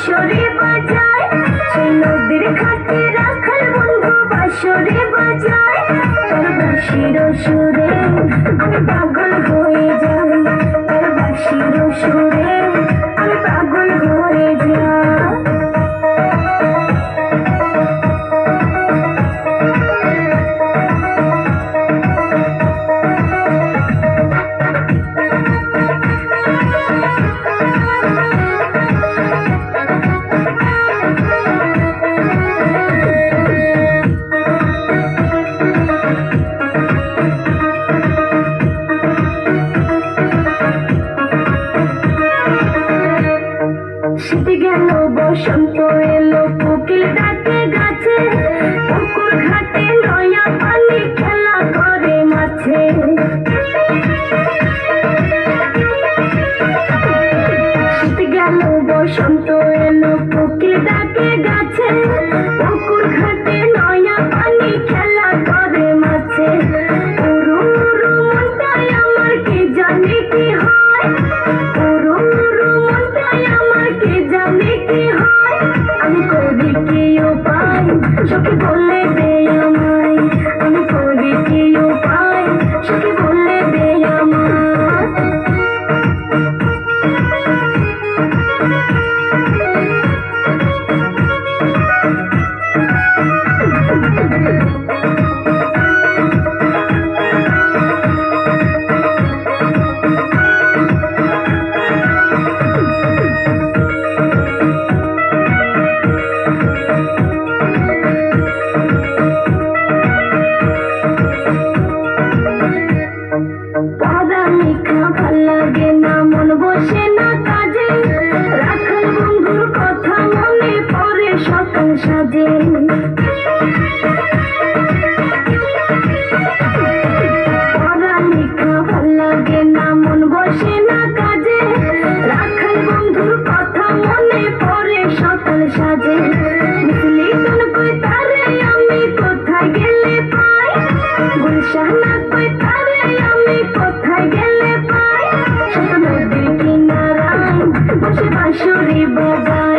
বাঁশরে বাজায়, সেই নদীর ঘাটে রাখাল বন্ধু বাঁশরে বাজায়। তার বাঁশির সুরে আমি পাগল হয়ে যাই, তার বাঁশির সুরে আমি পাগল হয়ে যাই। শীত গেল বসন্ত এলো, কোকিল ডাকে গাছে, পুকুর ঘাটে নয়া পানি খেলা করে মাছে। শীত গেল বসন্ত এলো, কোকিল ডাকে গাছে, পুকুর ঘাটে নয়া পানি খেলা করে মাছে। উরু উরু মনটাই আমার কি জানি কি হয়, উরু উরু মনটাই আমার কি জানি কি হয়। আমি করি কি উপায় সখী বলে দে আমায়, আমি করি কি উপায় সখী বলে দে আমায়। পড়া লেখা ভাল লাগে না, মন বসে না কাজে, রাখাল বন্ধুর কথা মনে পড়ে সকাল সাজে। পড়া লেখা ভাল লাগে না, মন বসে না কাজে, রাখাল বন্ধুর কথা মনে পড়ে সকাল সাজে। মিছলি গান কই তারে আমি কোথায় গেলে পাই, গুলশানা কই তারে আমি কোথায় গেলে পাই। ছোট নদীর কিনারায় বসে বাঁশরি বাজায়।